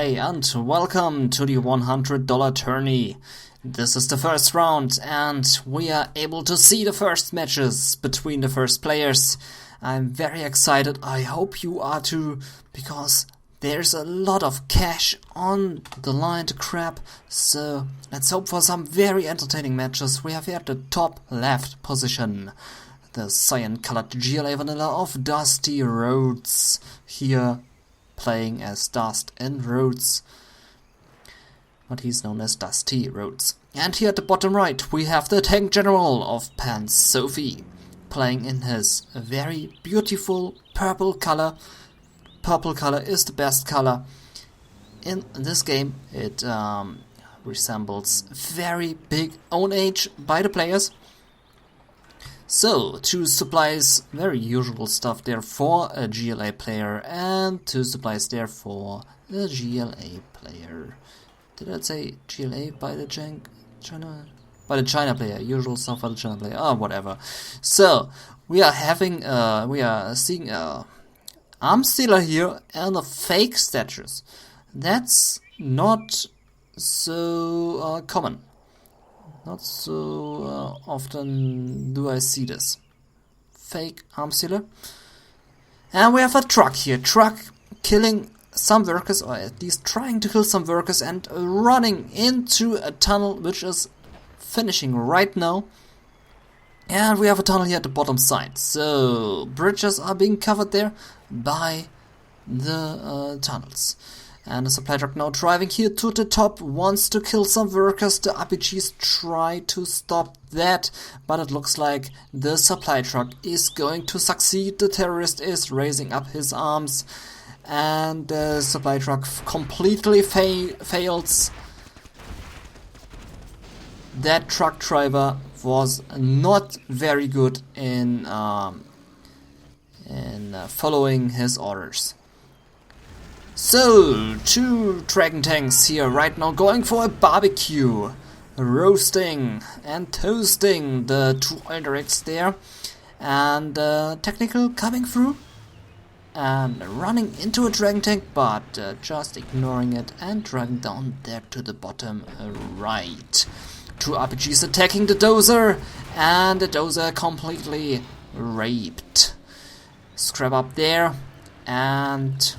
Hey, and welcome to the $100 tourney. This is the first round, and we are able to see the first matches between the first players. I'm very excited. I hope you are too, because there's a lot of cash on the line to grab. So let's hope for some very entertaining matches. We have here at the top left position the cyan-colored GLA vanilla of DustyRhodes here, playing as Dust and Rhodes, but he's known as DustyRhodes. And here at the bottom right we have the tank general of Pansophy, playing in his very beautiful purple color. Purple color is the best color in this game. It resembles very big own age by the players. So, 2 supplies, very usual stuff there for a GLA player, and 2 supplies there for a GLA player. Did I say GLA by the China? By the China player, usual stuff for the China player, whatever. So, we are seeing a arm stealer here and a fake statues. That's not so common. Not so often do I see this. Fake arm stealer. And we have a truck here. Truck killing some workers, or at least trying to kill some workers, and running into a tunnel which is finishing right now. And we have a tunnel here at the bottom side. So bridges are being covered there by the tunnels. And the supply truck now driving here to the top, wants to kill some workers. The RPGs try to stop that, but it looks like the supply truck is going to succeed. The terrorist is raising up his arms, and the supply truck completely fails. That truck driver was not very good in following his orders. So, 2 dragon tanks here right now going for a barbecue, roasting and toasting the 2 Eldrix there, and technical coming through and running into a dragon tank, but just ignoring it and driving down there to the bottom right. 2 RPGs attacking the dozer, and the dozer completely raped. Scrap up there, and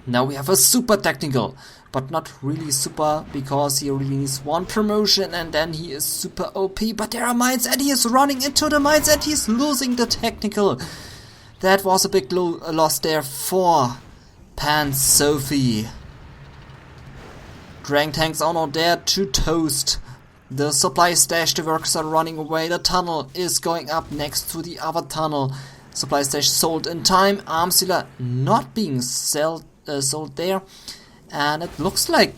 now we have a super technical, but not really super, because he really needs 1 promotion and then he is super OP. But there are mines and he is running into the mines and he's losing the technical. That was a big loss there for Pansophy. Dragon tanks are not there to toast the supply stash. The workers are running away. The tunnel is going up next to the other tunnel. Supply stash sold in time. Arm stealer not being sold there, and it looks like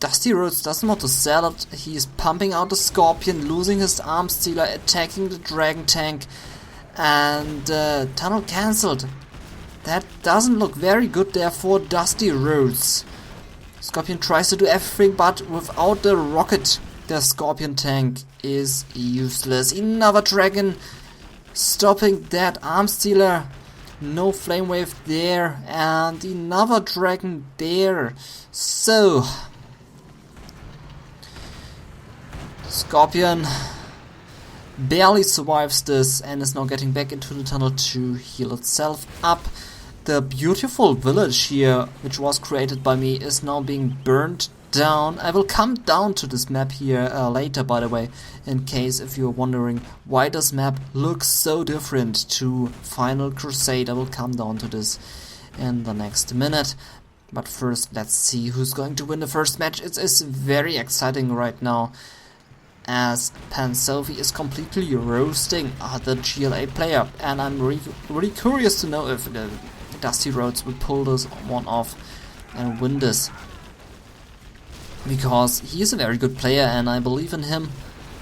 DustyRhodes doesn't want to sell it. He's pumping out the Scorpion, losing his arm stealer, attacking the dragon tank, and tunnel cancelled. That doesn't look very good there for DustyRhodes. Scorpion tries to do everything, but without the rocket, the Scorpion tank is useless. Another dragon stopping that arm stealer. No flame wave there, and another dragon there. So Scorpion barely survives this and is now getting back into the tunnel to heal itself up. The beautiful village here, which was created by me, is now being burned down. I will come down to this map here later, by the way, in case if you're wondering why this map looks so different to Final Crusade. I will come down to this in the next minute. But first, let's see who's going to win the first match. It is very exciting right now, as Pansophy is completely roasting the GLA player, and I'm really curious to know if the DustyRhodes will pull this one off and win this, because he is a very good player and I believe in him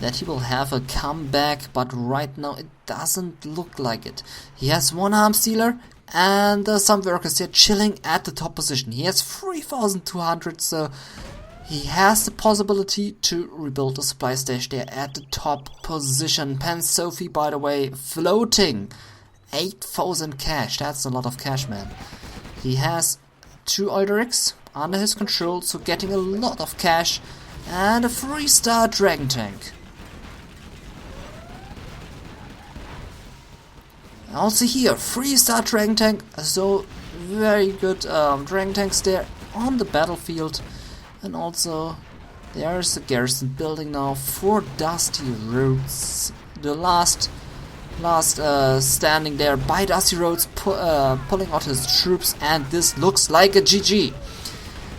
that he will have a comeback, but right now it doesn't look like it. He has 1 arm stealer and some workers here chilling at the top position. He has 3,200, so he has the possibility to rebuild the supply stash there at the top position. Pansophy, by the way, floating 8,000 cash. That's a lot of cash, man. He has 2 Eldrix. under his control, so getting a lot of cash and a 3-star Dragon Tank. Also here, 3-star Dragon Tank, so very good Dragon Tanks there on the battlefield. And also there's a garrison building now for DustyRhodes, the last standing there by DustyRhodes, pulling out his troops, and this looks like a GG.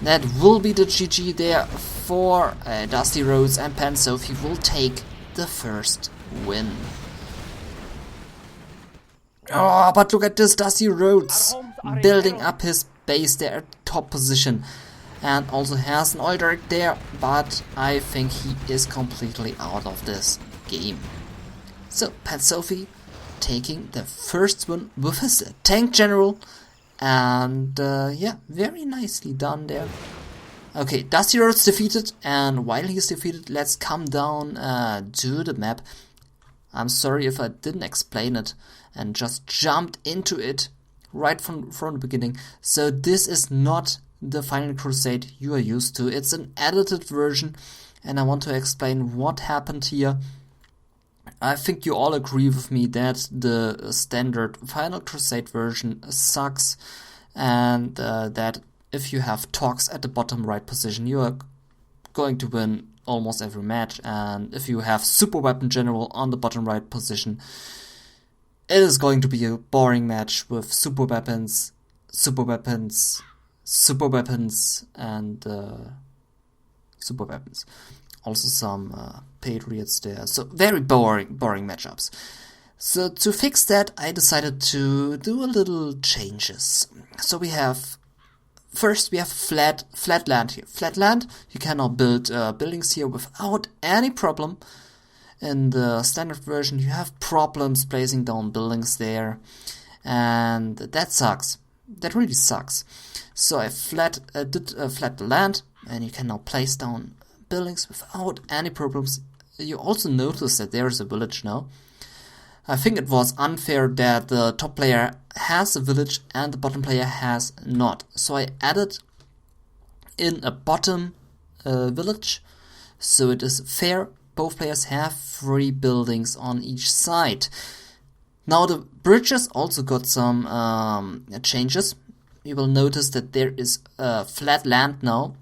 That will be the GG there for DustyRhodes, and Pansophy will take the first win. Oh, but look at this, DustyRhodes building up his base there at top position, and also has an oil derrick there, but I think he is completely out of this game. So Pansophy taking the first one with his tank general, and yeah, very nicely done there. Okay, DustyRhodes defeated, and while he's defeated, let's come down to the map. I'm sorry if I didn't explain it and just jumped into it right from the beginning. So this is not the Final Crusade you are used to. It's an edited version, and I want to explain what happened here. I think you all agree with me that the standard Final Crusade version sucks, and that if you have Tox at the bottom right position, you are going to win almost every match, and if you have Super Weapon General on the bottom right position, it is going to be a boring match with super weapons, and super weapons. Also some Patriots there. So very boring matchups. So to fix that, I decided to do a little changes. So we have first we have flat land here. Flat land, you can now build buildings here without any problem. In the standard version, you have problems placing down buildings there, and that sucks. That really sucks. So I did flat the land, and you can now place down buildings without any problems. You also notice that there is a village now. I think it was unfair that the top player has a village and the bottom player has not. So I added in a bottom village, so it is fair. Both players have 3 buildings on each side. Now the bridges also got some changes. You will notice that there is flat land now.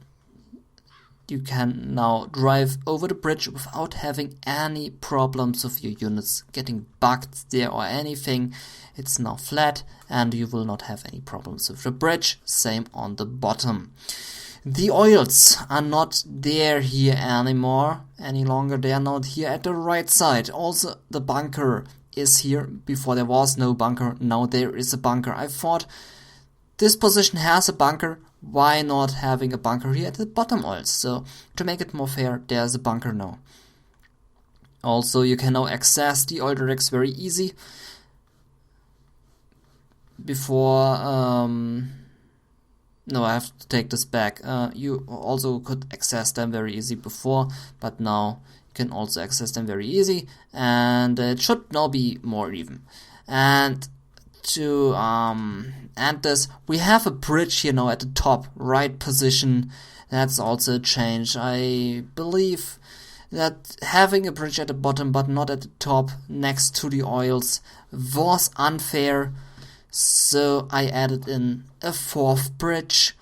You can now drive over the bridge without having any problems with your units getting bugged there or anything. It's now flat, and you will not have any problems with the bridge. Same on the bottom. The oils are not there here any longer. They are not here at the right side. Also, the bunker is here. Before there was no bunker, now there is a bunker. I thought this position has a bunker. Why not having a bunker here at the bottom oils? So to make it more fair, there's a bunker now. Also, you can now access the oil derricks very easy. Before, no, I have to take this back. You also could access them very easy before, but now you can also access them very easy, and it should now be more even. And to end this, we have a bridge here now at the top right position. That's also a change. I believe that having a bridge at the bottom but not at the top next to the oils was unfair. So I added in a 4th bridge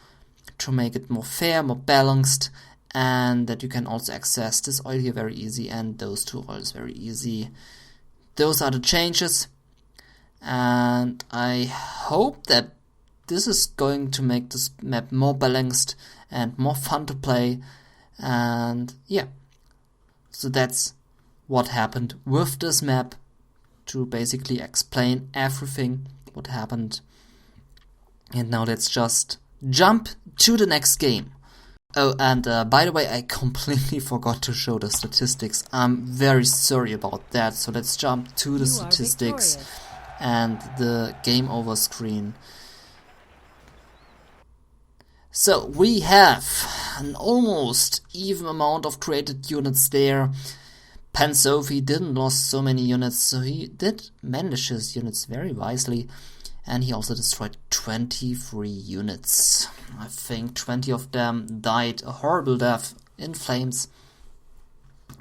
to make it more fair, more balanced, and that you can also access this oil here very easy and those 2 oils very easy. Those are the changes, and I hope that this is going to make this map more balanced and more fun to play. And yeah, so that's what happened with this map, to basically explain everything what happened. And now let's just jump to the next game. Oh, and by the way, I completely forgot to show the statistics. I'm very sorry about that. So let's jump to the statistics and the game over screen. So we have an almost even amount of created units there. Pansophy didn't lose so many units, so he did manage his units very wisely. And he also destroyed 23 units. I think 20 of them died a horrible death in flames.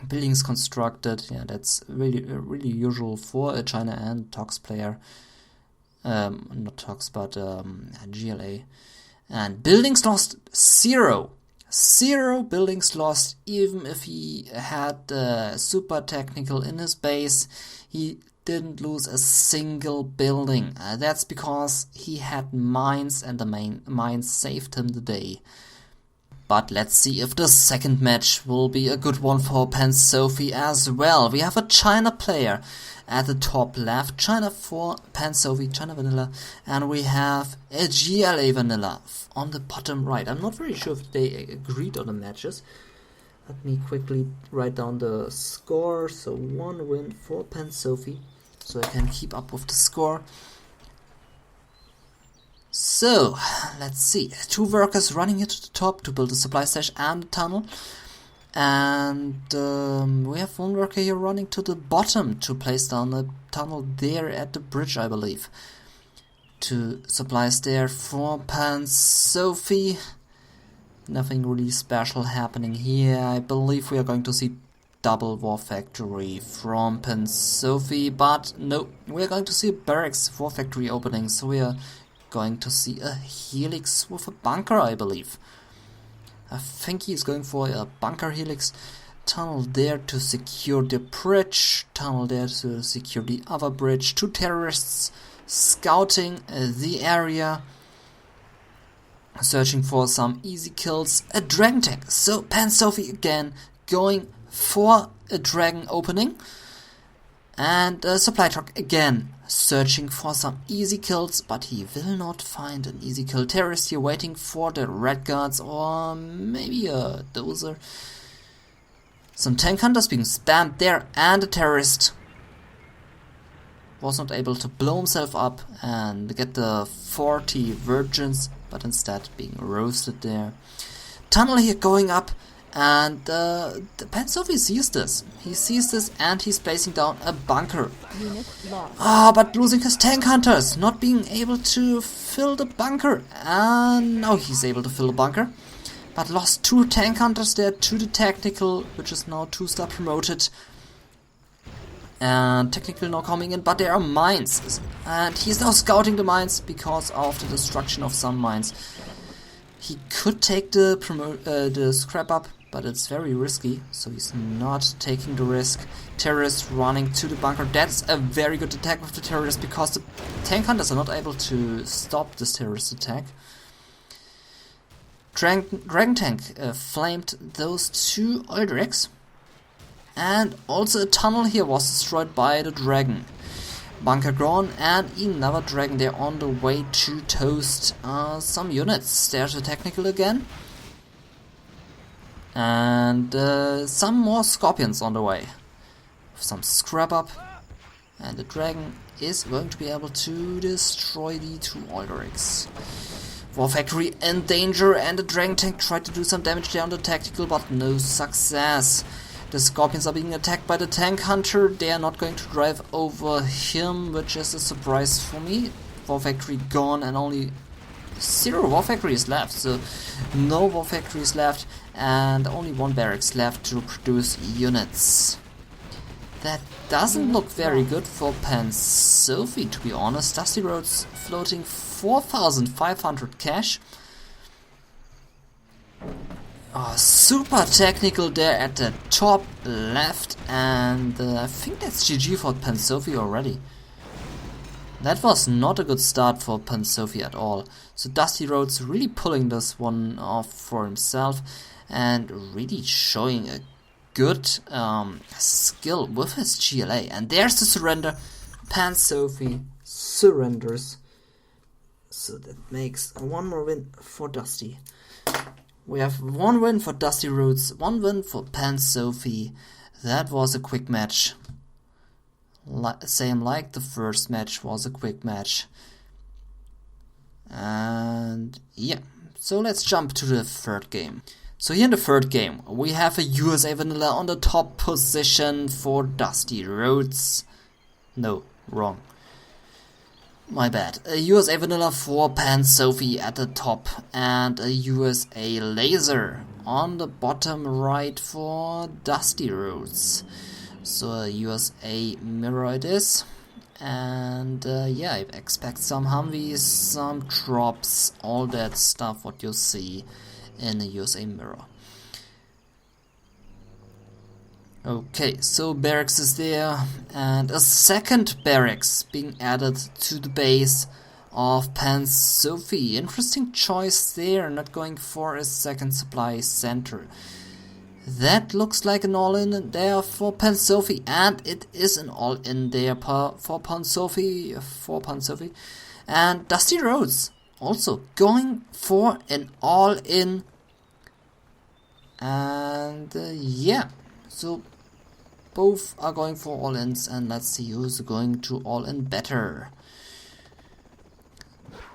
Buildings constructed, yeah, that's really usual for a China and Tox player. Not Tox, but GLA. And buildings lost 0. 0 buildings lost, even if he had super technical in his base. He didn't lose a single building. That's because he had mines, and the main mines saved him the day. But let's see if the second match will be a good one for Pansophy as well. We have a China player at the top left, China for Pansophy, China Vanilla, and we have a GLA Vanilla on the bottom right. I'm not very sure if they agreed on the matches. Let me quickly write down the score. So 1 win for Pansophy, so I can keep up with the score. So, let's see. 2 workers running here to the top to build a supply stash and a tunnel. And we have 1 worker here running to the bottom to place down a tunnel there at the bridge, I believe. 2 supplies there for Pansophy. Nothing really special happening here. I believe we are going to see double war factory from Pansophy, but no, we are going to see a barracks war factory opening, so we are going to see a helix with a bunker, I believe. I think he's going for a bunker helix. Tunnel there to secure the bridge, tunnel there to secure the other bridge. 2 terrorists scouting the area, searching for some easy kills. A dragon tank, so Pansophy again going for a dragon opening. And a supply truck again, searching for some easy kills, but he will not find an easy kill. Terrorist here waiting for the red guards, or maybe a dozer. Some tank hunters being spammed there, and a terrorist was not able to blow himself up and get the 40 virgins, but instead being roasted there. Tunnel here going up. And the Pansophy sees this. He sees this and he's placing down a bunker. But losing his tank hunters, not being able to fill the bunker. And now he's able to fill the bunker. But lost 2 tank hunters there to the technical, which is now 2-star promoted. And technical now coming in, but there are mines. And he's now scouting the mines because of the destruction of some mines. He could take the scrap up, but it's very risky, so he's not taking the risk. Terrorists running to the bunker. That's a very good attack with the terrorists, because the tank hunters are not able to stop this terrorist attack. Dragon tank flamed those 2 Aldrichs. And also a tunnel here was destroyed by the dragon. Bunker gone, and another dragon there on the way to toast some units. There's a technical again. And some more scorpions on the way. Some scrap up. And the dragon is going to be able to destroy the 2 Aldrichs. War factory in danger, and the dragon tank tried to do some damage there on the tactical, but no success. The scorpions are being attacked by the tank hunter. They are not going to drive over him, which is a surprise for me. War factory gone, and only 0 war factories left. So no war factories left, and only 1 barracks left to produce units. That doesn't look very good for Pansophy, to be honest. DustyRhodes floating 4,500 cash. Super technical there at the top left, and I think that's GG for Pansophy already. That was not a good start for Pansophy at all. So DustyRhodes really pulling this one off for himself and really showing a good skill with his GLA. And there's the surrender. Pansophy surrenders. So that makes 1 more win for Dusty. We have 1 win for DustyRhodes, 1 win for Pansophy. That was a quick match. Same like the first match was a quick match. And yeah, so let's jump to the 3rd game. So here in the 3rd game, we have a USA Vanilla on the top position for DustyRhodes. No, wrong. My bad. A USA Vanilla for Pansophy at the top and a USA Laser on the bottom right for DustyRhodes. So a USA Mirror it is. And yeah, I expect some Humvees, some drops, all that stuff what you see in a USA Mirror. Okay, so barracks is there, and a second barracks being added to the base of Pansophy. Interesting choice there, not going for a second supply center. That looks like an all-in there for Pansophy, and it is an all-in there for Pansophy. And DustyRhodes also going for an all-in. And yeah, so both are going for all-ins, and let's see who's going to all-in better.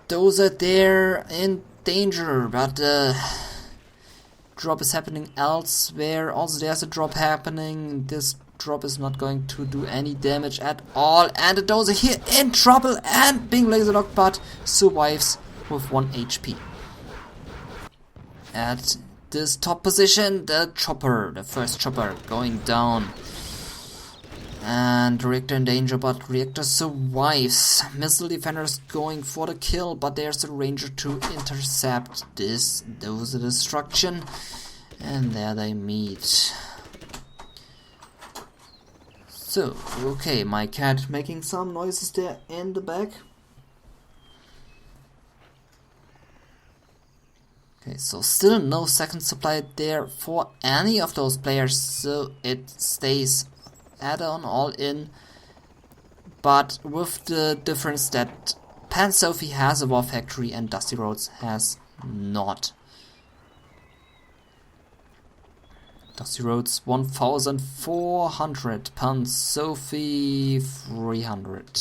Those are there in danger, but drop is happening elsewhere. Also there's a drop happening. This drop is not going to do any damage at all, and the Dozer here in trouble and being laser locked, but survives with 1 HP. At this top position, the first chopper going down. And Reactor in danger, but Reactor survives. Missile defenders going for the kill, but there's a Ranger to intercept this Dozer destruction. And there they meet. So, okay, my cat making some noises there in the back. Okay, so still no second supply there for any of those players, so it stays add-on all-in, but with the difference that Pansophy has a war factory and DustyRhodes has not. DustyRhodes 1,400, Pansophy 300.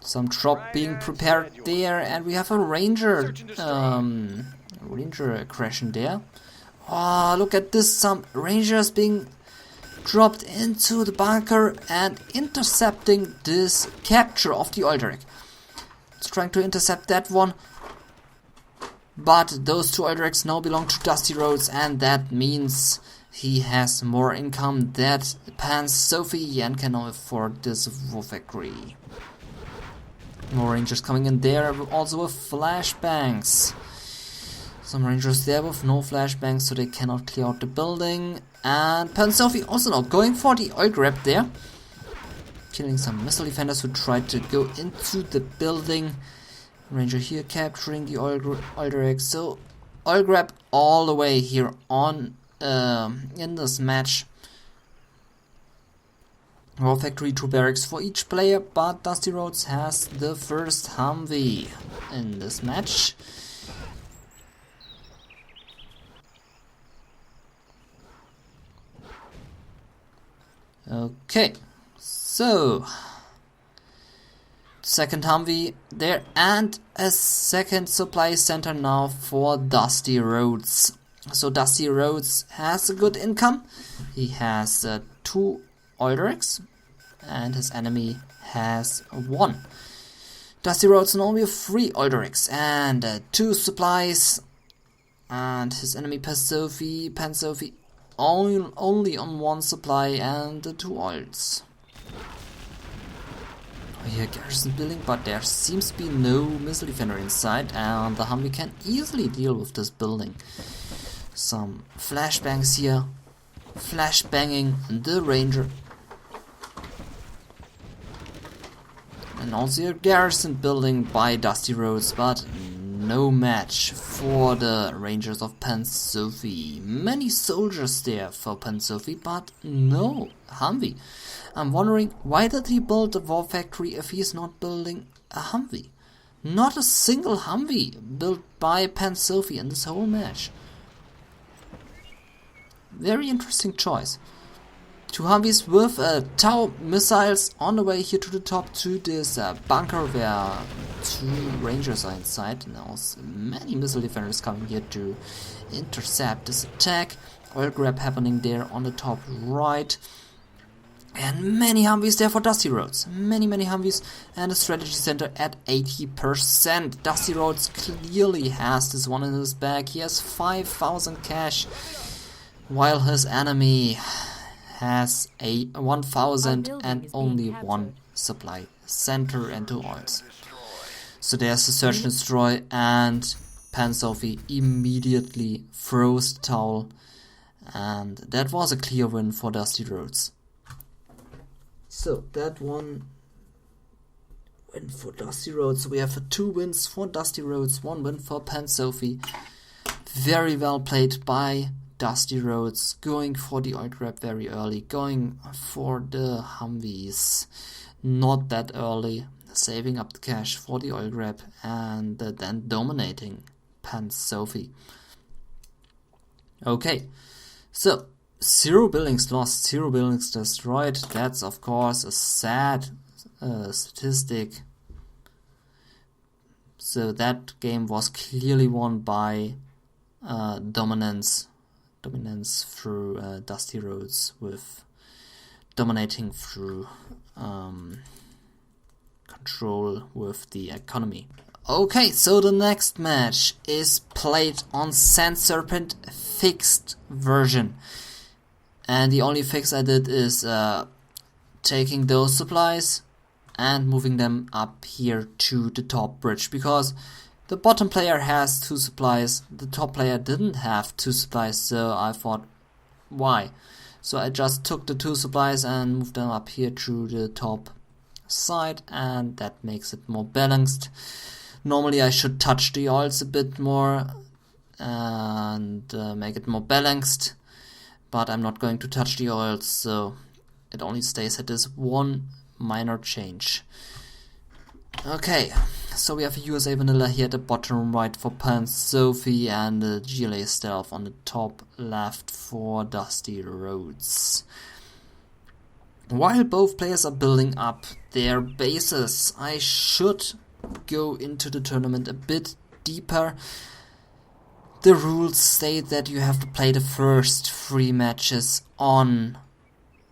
Some drop being prepared there, and we have a Ranger crashing there. Oh, look at this, some Rangers being dropped into the bunker and intercepting this capture of the Oildrick. It's trying to intercept that one, but those two Oildricks now belong to DustyRhodes, and that means he has more income than Pansophy and can now afford this war factory. More Rangers coming in there, also with flashbangs. Some Rangers there with no flashbangs, so they cannot clear out the building. And Pansophy also now going for the oil grab there. Killing some missile defenders who tried to go into the building. Ranger here capturing the oil direct. So oil grab all the way here on in this match. War factory, 2 barracks for each player, but DustyRhodes has the first Humvee in this match. Okay, so second Humvee there, and a second supply center now for DustyRhodes. So DustyRhodes has a good income. He has 2 oil rigs, and his enemy has 1. DustyRhodes only with 3 oil rigs and 2 supplies, and his enemy Pansophy only on 1 supply and 2 oils. Here garrison building, but there seems to be no missile defender inside, and the Humvee can easily deal with this building. Some flashbangs here, flashbanging the Ranger. And also a garrison building by DustyRhodes, but no match for the Rangers of Pansophy. Many soldiers there for Pansophy, but no Humvee. I'm wondering, why did he build a war factory if he's not building a Humvee? Not a single Humvee built by Pansophy in this whole match. Very interesting choice. 2 Humvees with Tau missiles on the way here to the top to this bunker where 2 Rangers are inside. Now many missile defenders coming here to intercept this attack. Oil grab happening there on the top right. And many Humvees there for DustyRhodes. Many Humvees, and a strategy center at 80%. DustyRhodes clearly has this one in his bag. He has 5,000 cash, while his enemy has a 1,000 and only one supply center and 2 oils. So there's the search and destroy, and Pansophy immediately throws the towel, and that was a clear win for DustyRhodes. So that one win for DustyRhodes. We have 2 wins for DustyRhodes, 1 win for Pansophy. Very well played by DustyRhodes, going for the oil grab very early, going for the Humvees not that early, saving up the cash for the oil grab, and then dominating Pansophy. Okay, so 0 buildings lost, 0 buildings destroyed. That's of course a sad statistic. So that game was clearly won by dominance through DustyRhodes, with dominating through control with the economy. Okay, so the next match is played on Sand Serpent fixed version. And the only fix I did is taking those supplies and moving them up here to the top bridge, because the bottom player has 2 supplies, the top player didn't have 2 supplies, so I thought, why? So I just took the 2 supplies and moved them up here to the top side, and that makes it more balanced. Normally I should touch the oils a bit more and make it more balanced, but I'm not going to touch the oils, so it only stays at this one minor change. Okay, so we have a USA Vanilla here at the bottom right for Pansophy, and the GLA Stealth on the top left for DustyRhodes. While both players are building up their bases, I should go into the tournament a bit deeper. The rules state that you have to play the first 3 matches on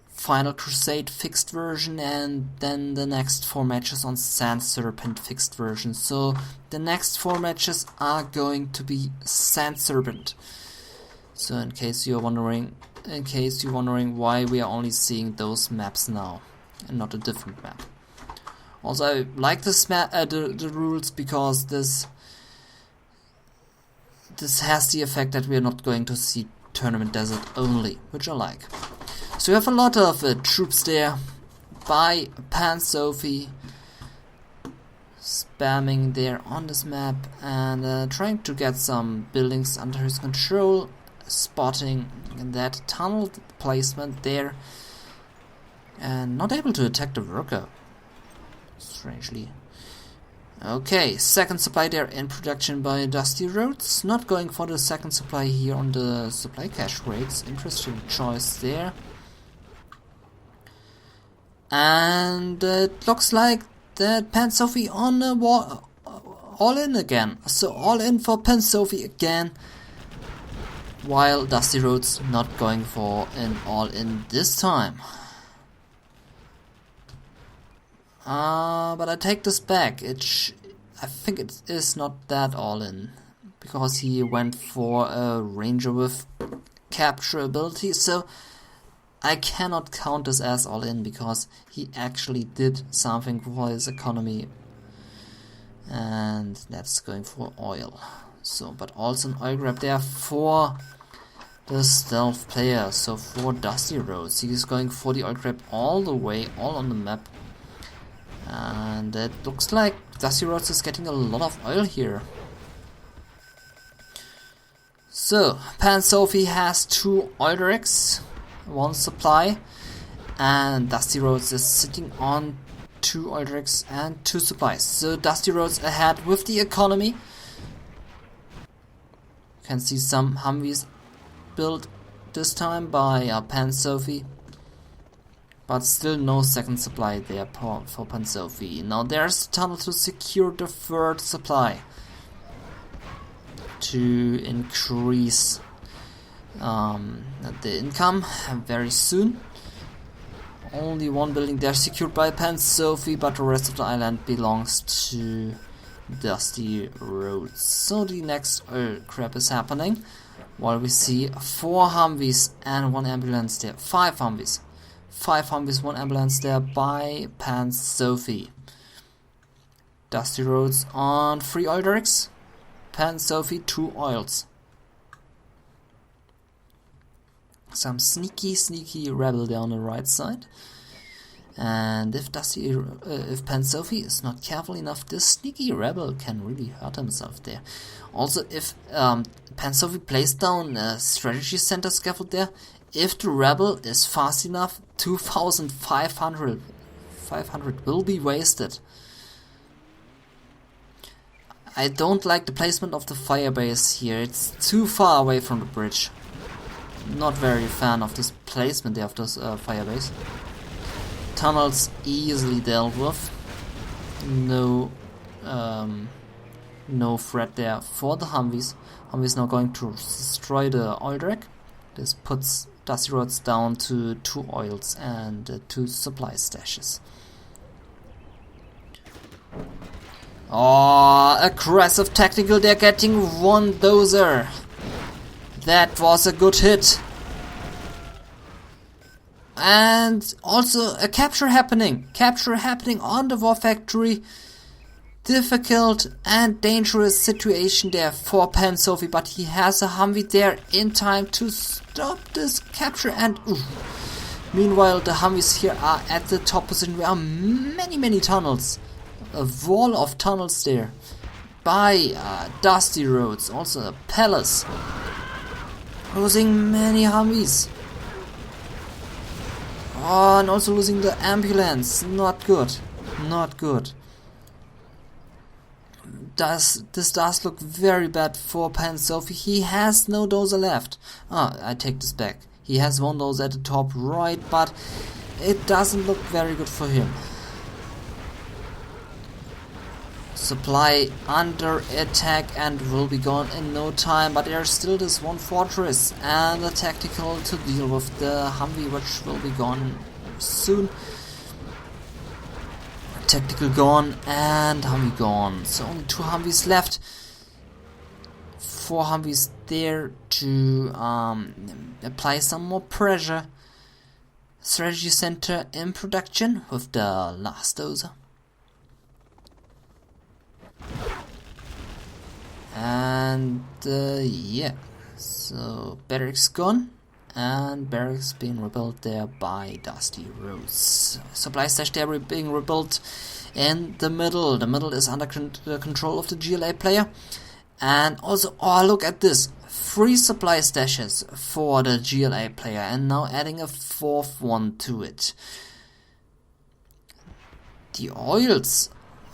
Final Crusade fixed version, and then the next 4 matches on Sand Serpent fixed version. So the next 4 matches are going to be Sand Serpent. So in case you're wondering why we are only seeing those maps now and not a different map. Also, I like this map, the rules, because this has the effect that we are not going to see Tournament Desert only, which I like. So you have a lot of troops there by Pansophy, spamming there on this map and trying to get some buildings under his control, spotting that tunnel placement there, and not able to attack the worker, strangely. Okay, second supply there in production by DustyRhodes, not going for the second supply here on the supply cache rates. Interesting choice there. And it looks like that Pansophy on the wall, all in again. So all in for Pansophy again, while DustyRhodes not going for an all in this time. But I take this back. I think it is not that all in, because he went for a ranger with capture ability. So I cannot count this as all in, because he actually did something for his economy, and that's going for oil. So, but also an oil grab there for the stealth player. So for DustyRhodes, he is going for the oil grab all the way, all on the map, and it looks like DustyRhodes is getting a lot of oil here. So Pansophy has 2 oil rigs, 1 supply, and DustyRhodes is sitting on 2 oil rigs and 2 supplies. So DustyRhodes ahead with the economy. You can see some Humvees built this time by Pansophy, but still no second supply there for Pansophy. Now there's a tunnel to secure the 3rd supply to increase the income very soon. Only one building there secured by Pansophy, but the rest of the island belongs to DustyRhodes. So the next oil crap is happening, while we see 4 Humvees and 1 ambulance there. 5 Humvees. 5 Humvees, 1 ambulance there by Pansophy. DustyRhodes on 3 oil derricks. Pansophy 2 oils. Some sneaky rebel there on the right side. And if Pansophy is not careful enough, this sneaky rebel can really hurt himself there. Also, if Pansophy plays down a strategy center scaffold there, if the rebel is fast enough, 2,500 will be wasted. I don't like the placement of the firebase here. It's too far away from the bridge. Not very fan of this placement there of this firebase. Tunnels easily dealt with. No threat there for the Humvees. Humvees now going to destroy the oil derrick. This puts DustyRhodes down to 2 oils and 2 supply stashes. Oh, aggressive tactical. They're getting 1 dozer. That was a good hit. And also a capture happening. Capture happening on the war factory. Difficult and dangerous situation there for Pansophy, but he has a Humvee there in time to stop this capture. And meanwhile, the Humvees here are at the top position. There are many tunnels. A wall of tunnels there by DustyRhodes. Also a palace. Losing many Humvees. Oh, and also losing the ambulance. Not good. Not good. This does look very bad for Pansophy. He has no dozer left. I take this back. He has 1 dozer at the top right, but it doesn't look very good for him. Supply under attack and will be gone in no time, but there's still this 1 fortress and a tactical to deal with the Humvee, which will be gone soon. Tactical gone and Humvee gone. So only 2 Humvees left. 4 Humvees there to apply some more pressure. Strategy center in production with the last dozer. And yeah, so barracks gone and barracks being rebuilt there by DustyRhodes. Supply stash there being rebuilt in the middle. The middle is under the control of the GLA player. And also, oh, look at this, 3 supply stashes for the GLA player and now adding a 4th one to it. The oils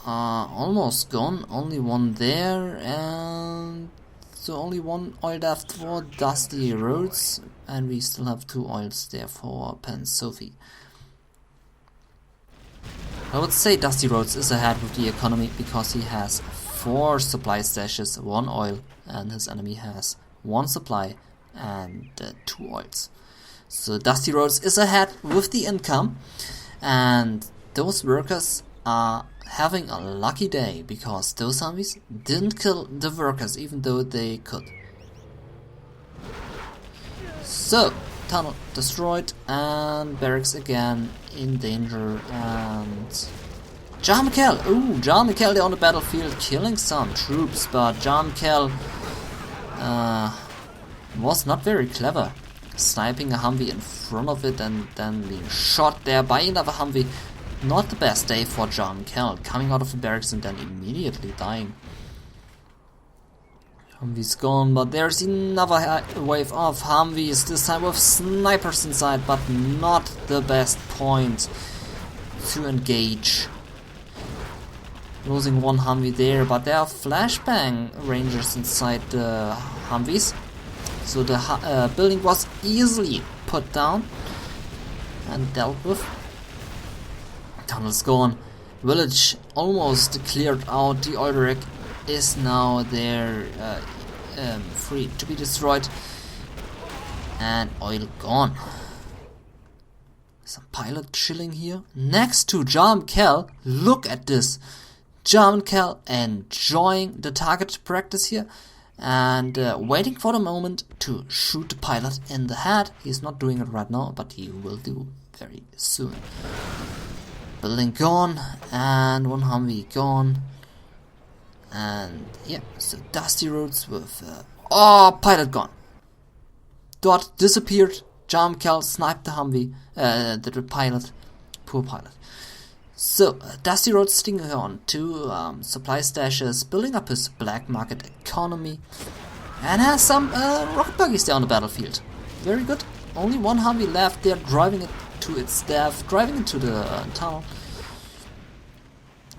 are almost gone, only 1 there, and so only 1 oil left for DustyRhodes, and we still have 2 oils there for Pansophy. I would say DustyRhodes is ahead with the economy because he has 4 supply stashes, 1 oil, and his enemy has 1 supply and 2 oils. So DustyRhodes is ahead with the income, and those workers are having a lucky day because those zombies didn't kill the workers even though they could. So, tunnel destroyed and barracks again in danger, and John McKell! Ooh, John McKell there on the battlefield killing some troops, but John McKell was not very clever. Sniping a Humvee in front of it and then being shot there by another Humvee. Not the best day for John McKell, coming out of the barracks and then immediately dying. Humvee's gone, but there's another wave of Humvees, this time with snipers inside, but not the best point to engage. Losing 1 Humvee there, but there are flashbang rangers inside the Humvees. So the building was easily put down and dealt with. Tunnel's gone. Village almost cleared out. The oil derrick is now there, free to be destroyed. And oil gone. Some pilot chilling here next to Jam Cal. Look at this. Jam Cal enjoying the target practice here and waiting for the moment to shoot the pilot in the head. He's not doing it right now, but he will do very soon. Building gone and one Humvee gone. And yeah, so DustyRhodes with pilot gone. Dot disappeared. Jam Cal sniped the Humvee, the pilot. Poor pilot. So, DustyRhodes sitting on 2 supply stashes, building up his black market economy, and has some rocket buggies there on the battlefield. Very good. Only one Humvee left there, driving it to its death, driving into the tunnel.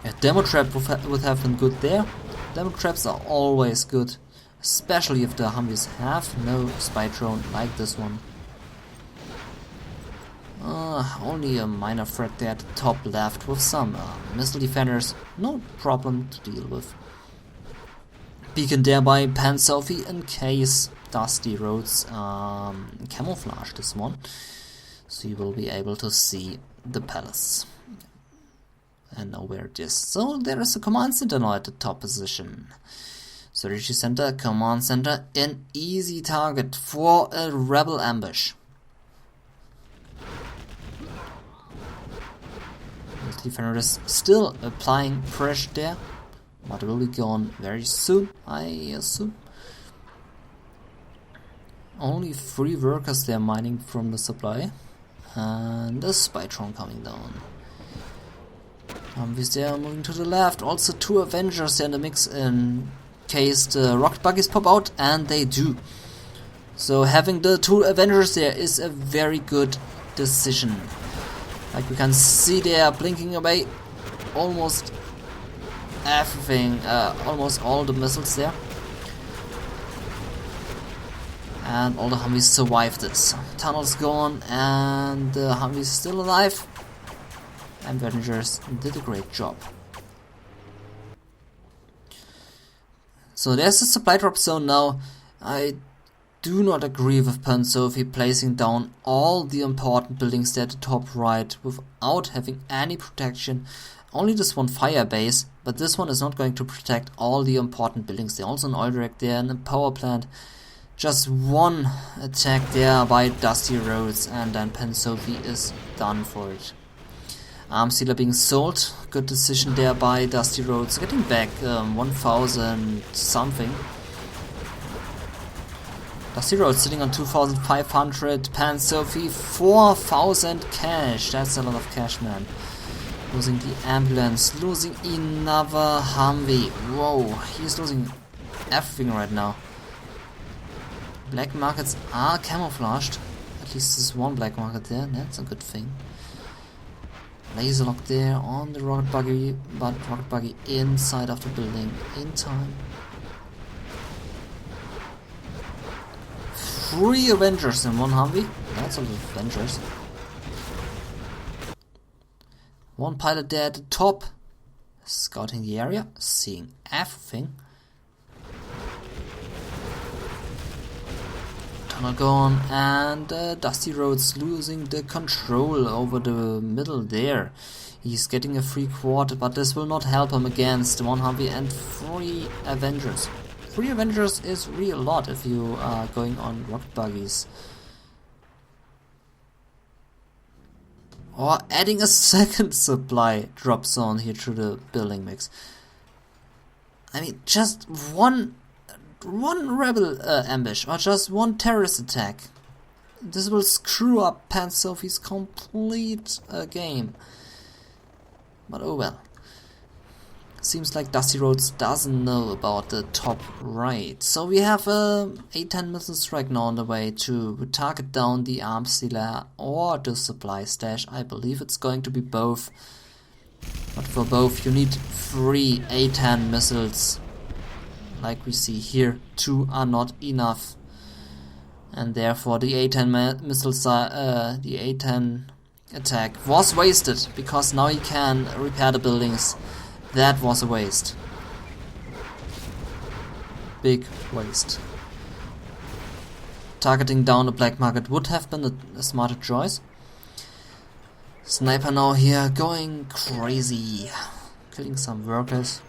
A demo trap would have been good there. Demo traps are always good, especially if the Humvees have no spy drone like this one. Only a minor threat there at the top left with some missile defenders, no problem to deal with. Beacon there by Pansophy in case DustyRhodes camouflage this one, so you will be able to see the palace and know where it is. So there is a command center now at the top position. Strategy center, command center, an easy target for a rebel ambush. Defender is still applying pressure there, but will be gone very soon, I assume. Only 3 workers there mining from the supply, and a Spytron coming down. Humvees there moving to the left, also 2 Avengers there in the mix in case the rocket buggies pop out, and they do. So having the 2 Avengers there is a very good decision. Like we can see they are blinking away almost everything, almost all the missiles there. And all the Humvees survived this. Tunnel's gone and the Humvee's still alive. And Avengers did a great job. So there's a supply drop zone now. I do not agree with Pansophy placing down all the important buildings there at the top right without having any protection. Only this one fire base, but this one is not going to protect all the important buildings. There's also an oil rig there and a power plant. Just one attack there by DustyRhodes and then Pansophy is done for it. Arms dealer being sold. Good decision there by DustyRhodes, getting back 1000 something. DustyRhodes sitting on 2500, Pansophy 4000 cash. That's a lot of cash, man. Losing the ambulance, losing another Humvee. Whoa, he's losing everything right now. Black markets are camouflaged. At least there's one black market there, that's a good thing. Laser lock there on the rocket buggy, but rocket buggy inside of the building in time. 3 Avengers in 1 Humvee. That's a lot of Avengers. 1 pilot there at the top, scouting the area, seeing everything. Tunnel gone, and DustyRhodes losing the control over the middle there. He's getting a free quad, but this will not help him against 1 Humvee and 3 Avengers. 3 Avengers is really a lot if you are going on rocket buggies. Or adding a second supply drop zone here to the building mix. I mean, just one rebel ambush or just one terrorist attack. This will screw up Pansophy's complete game. But oh well. Seems like DustyRhodes doesn't know about the top right. So we have a A-10 missile strike now on the way to target down the arms dealer or the supply stash. I believe it's going to be both. But for both you need 3 A-10 missiles. Like we see here, 2 are not enough. And therefore the A-10 missiles, the A-10 attack was wasted. Because now he can repair the buildings. That was a waste. Big waste. Targeting down the black market would have been a smarter choice. Sniper now here going crazy, killing some workers.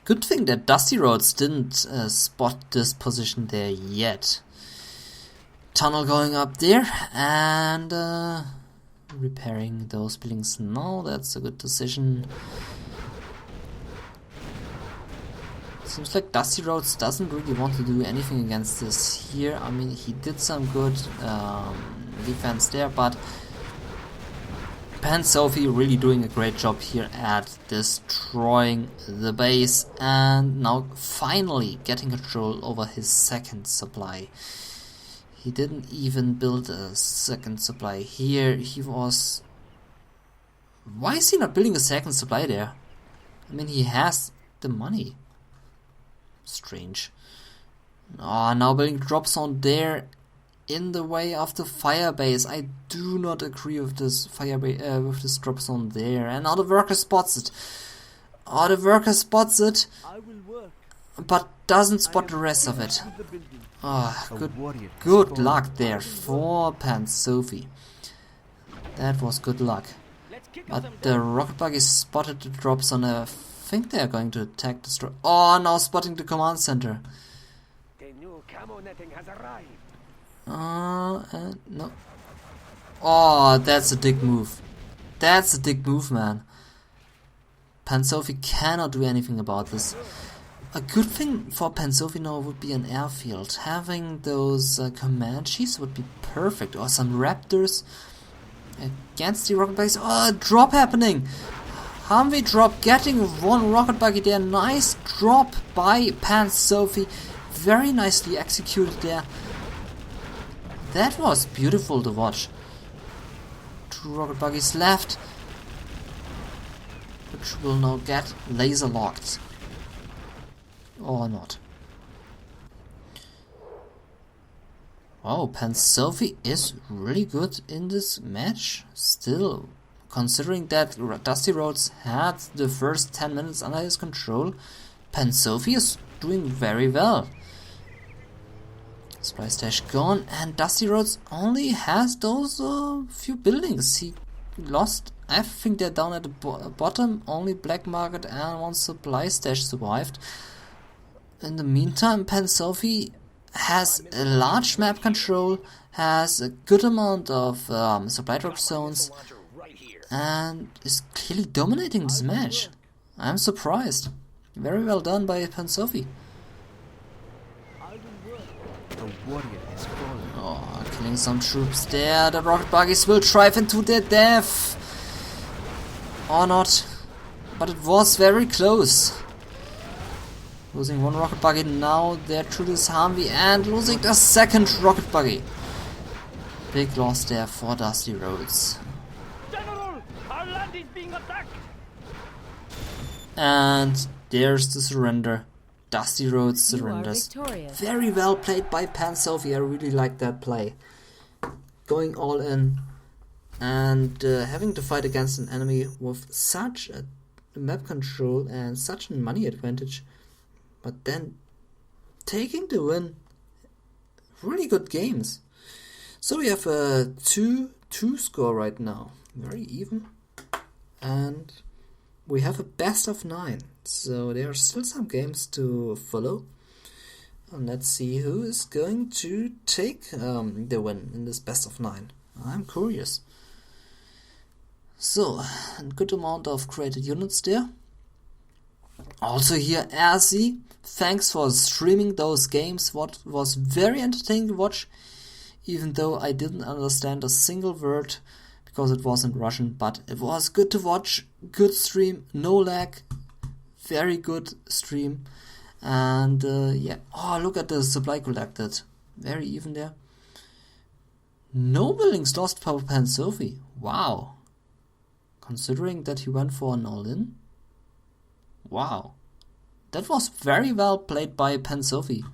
Good thing that DustyRhodes didn't spot this position there yet. Tunnel going up there and repairing those buildings now. That's a good decision. Seems like DustyRhodes doesn't really want to do anything against this here. I mean, he did some good defense there, but Pansophy really doing a great job here at destroying the base and now finally getting control over his second supply. He didn't even build a second supply here. He was... Why is he not building a second supply there? I mean, he has the money. Strange. Oh, now building a drop zone there in the way of the fire base. I do not agree with this with this drop zone there. And now the worker spots it. Oh, the worker spots it, but doesn't spot the rest of it. Oh, good luck there for Pansophy. That was good luck. But the rocket buggy spotted the drop zone. I think they are going to attack this drop. Oh, now spotting the command center. The new camo netting has arrived. No. Oh, that's a dick move. That's a dick move, man. Pansophy cannot do anything about this. A good thing for Pansophy now would be an airfield. Having those Comanches would be perfect. Or some Raptors against the rocket buggies. Oh, a drop happening. Humvee drop, getting one rocket buggy there. Nice drop by Pansophy. Very nicely executed there. That was beautiful to watch. 2 rocket buggies left, which will now get laser locked. Or not. Wow, Pansophy is really good in this match. Still, considering that DustyRhodes had the first 10 minutes under his control, Pansophy is doing very well. Supply stash gone, and DustyRhodes only has those few buildings. He lost, I think they're down at the bottom, only Black Market and 1 supply stash survived. In the meantime, Pansophy has a large map control, has a good amount of supply drop zones, and is clearly dominating this match. I'm surprised. Very well done by Pansophy. Oh, killing some troops there. The rocket buggies will drive into their death. Or not. But it was very close. Losing 1 rocket buggy now there through this Humvee and losing the second rocket buggy. Big loss there for DustyRhodes. General, our land is being attacked. And there's the surrender. DustyRhodes surrenders. Very well played by Pansophy. I really like that play. Going all in and having to fight against an enemy with such a map control and such a money advantage, but then taking the win. Really good games. So we have a 2-2 score right now. Very even. And we have a best of 9. So there are still some games to follow. And let's see who is going to take the win in this best of 9. I'm curious. So, a good amount of created units there. Also here, RC, thanks for streaming those games. What was very entertaining to watch, even though I didn't understand a single word because it was in Russian, but it was good to watch. Good stream, no lag, very good stream. And yeah, oh, look at the supply collected, very even there. No buildings lost for Pansophy. Wow, considering that he went for an all-in. Wow, that was very well played by Pansophy.